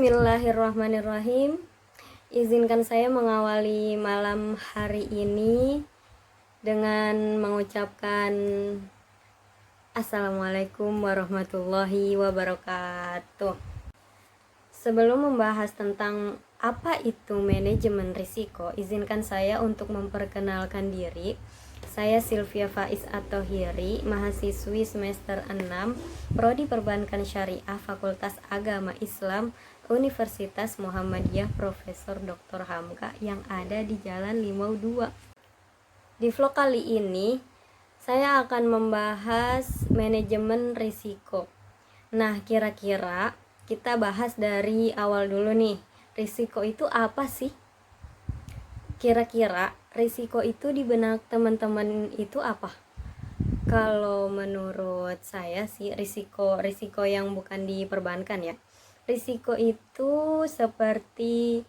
Bismillahirrahmanirrahim. Izinkan saya mengawali malam hari ini dengan mengucapkan Assalamualaikum warahmatullahi wabarakatuh. Sebelum membahas tentang apa itu manajemen risiko, izinkan saya untuk memperkenalkan diri. Saya Sylvia Faiz At-Thohiri, mahasiswi semester 6, Prodi Perbankan Syariah, Fakultas Agama Islam, Universitas Muhammadiyah Profesor Dr. Hamka yang ada di Jalan Limau 2. Di vlog kali ini, saya akan membahas manajemen risiko. Nah, kira-kira kita bahas dari awal dulu nih. Risiko itu apa sih? Kira-kira risiko itu di benak teman-teman itu apa? Kalau menurut saya sih risiko yang bukan di perbankan ya. Risiko itu seperti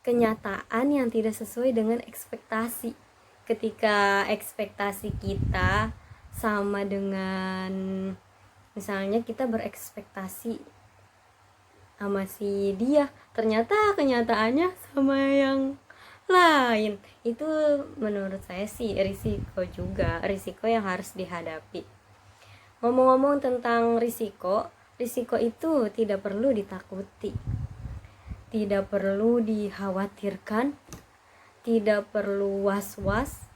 kenyataan yang tidak sesuai dengan ekspektasi. Ketika ekspektasi kita sama dengan, misalnya kita berekspektasi sama si dia, ternyata kenyataannya sama yang lain. Itu menurut saya sih risiko juga, risiko yang harus dihadapi. Ngomong-ngomong tentang risiko itu tidak perlu ditakuti, tidak perlu dikhawatirkan, tidak perlu was-was.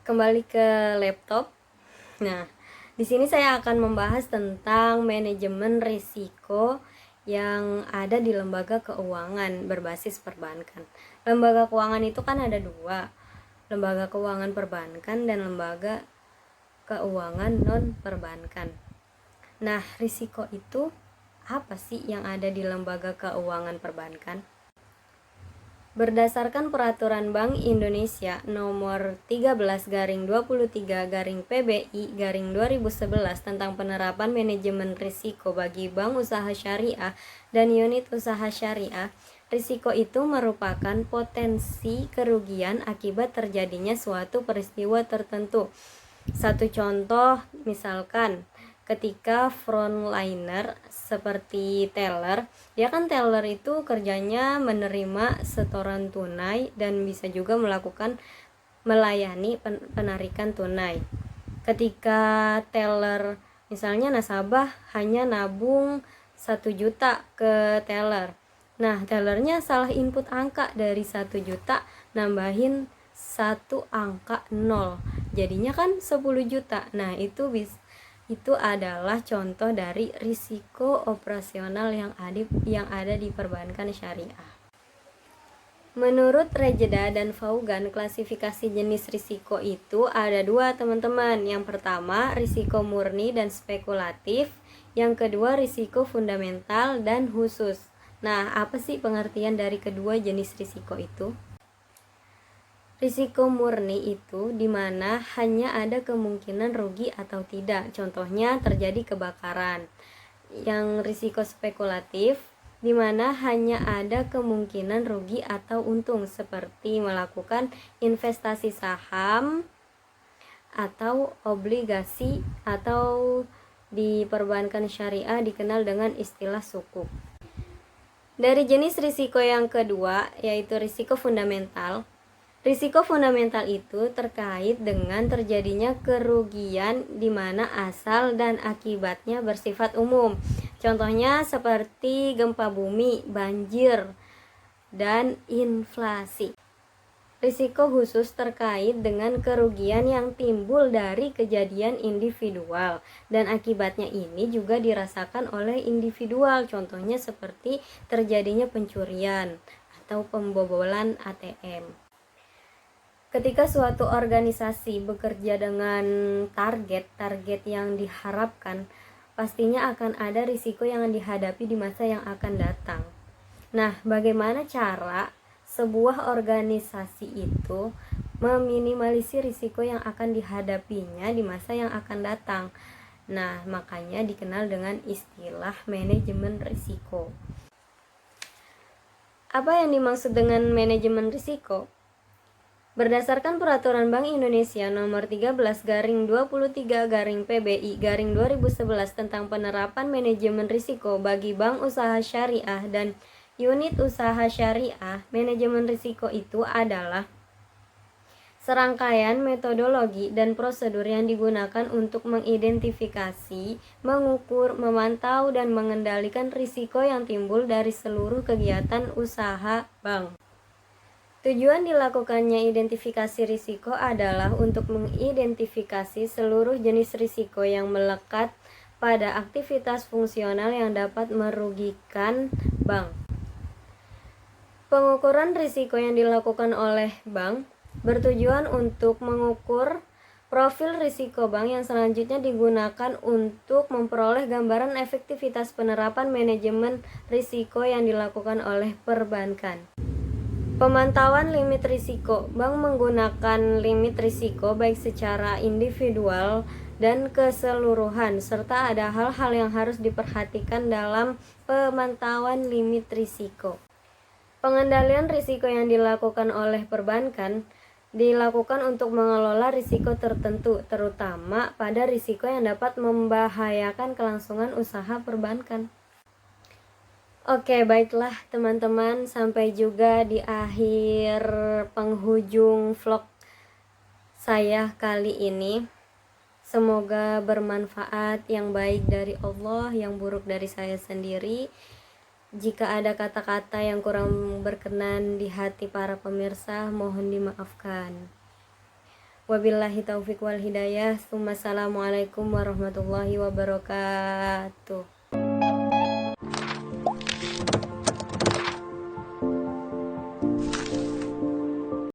Kembali ke laptop. Nah, di sini saya akan membahas tentang manajemen risiko yang ada di lembaga keuangan berbasis perbankan. Lembaga keuangan itu kan ada dua, lembaga keuangan perbankan dan lembaga keuangan non perbankan. Nah, risiko itu apa sih yang ada di lembaga keuangan perbankan? Berdasarkan Peraturan Bank Indonesia Nomor 13/23/PBI/2011 tentang penerapan manajemen risiko bagi bank usaha syariah dan unit usaha syariah, risiko itu merupakan potensi kerugian akibat terjadinya suatu peristiwa tertentu. Satu contoh, misalkan ketika frontliner seperti teller, teller itu kerjanya menerima setoran tunai dan bisa juga melayani penarikan tunai. Ketika teller, misalnya nasabah hanya nabung 1 juta ke teller. Nah, tellernya salah input angka, dari 1 juta nambahin 1 angka 0. Jadinya kan 10 juta. Nah, itu adalah contoh dari risiko operasional yang ada di perbankan syariah. Menurut Rejeda dan Vaughan, klasifikasi jenis risiko itu ada dua, teman-teman. Yang pertama, risiko murni dan spekulatif. Yang kedua, risiko fundamental dan khusus. Nah, apa sih pengertian dari kedua jenis risiko itu? Risiko murni itu dimana hanya ada kemungkinan rugi atau tidak, contohnya terjadi kebakaran. Yang risiko spekulatif dimana hanya ada kemungkinan rugi atau untung, seperti melakukan investasi saham atau obligasi, atau di perbankan syariah dikenal dengan istilah sukuk. Dari jenis risiko yang kedua, yaitu risiko fundamental. Risiko fundamental itu terkait dengan terjadinya kerugian di mana asal dan akibatnya bersifat umum. Contohnya seperti gempa bumi, banjir, dan inflasi. Risiko khusus terkait dengan kerugian yang timbul dari kejadian individual dan akibatnya ini juga dirasakan oleh individual. Contohnya seperti terjadinya pencurian atau pembobolan ATM. Ketika suatu organisasi bekerja dengan target yang diharapkan, pastinya akan ada risiko yang dihadapi di masa yang akan datang. Nah, bagaimana cara sebuah organisasi itu meminimalisir risiko yang akan dihadapinya di masa yang akan datang? Nah, makanya dikenal dengan istilah manajemen risiko. Apa yang dimaksud dengan manajemen risiko? Berdasarkan Peraturan Bank Indonesia Nomor 13/23/PBI/2011 tentang penerapan manajemen risiko bagi bank usaha syariah dan unit usaha syariah, manajemen risiko itu adalah serangkaian metodologi dan prosedur yang digunakan untuk mengidentifikasi, mengukur, memantau, dan mengendalikan risiko yang timbul dari seluruh kegiatan usaha bank. Tujuan dilakukannya identifikasi risiko adalah untuk mengidentifikasi seluruh jenis risiko yang melekat pada aktivitas fungsional yang dapat merugikan bank. Pengukuran risiko yang dilakukan oleh bank bertujuan untuk mengukur profil risiko bank yang selanjutnya digunakan untuk memperoleh gambaran efektivitas penerapan manajemen risiko yang dilakukan oleh perbankan. Pemantauan limit risiko. Bank menggunakan limit risiko baik secara individual dan keseluruhan, serta ada hal-hal yang harus diperhatikan dalam pemantauan limit risiko. Pengendalian risiko yang dilakukan oleh perbankan dilakukan untuk mengelola risiko tertentu, terutama pada risiko yang dapat membahayakan kelangsungan usaha perbankan. Oke, baiklah teman-teman, sampai juga di akhir penghujung vlog saya kali ini. Semoga bermanfaat, yang baik dari Allah, yang buruk dari saya sendiri. Jika ada kata-kata yang kurang berkenan di hati para pemirsa, mohon dimaafkan. Wabillahi taufiq wal hidayah. Assalamualaikum warahmatullahi wabarakatuh.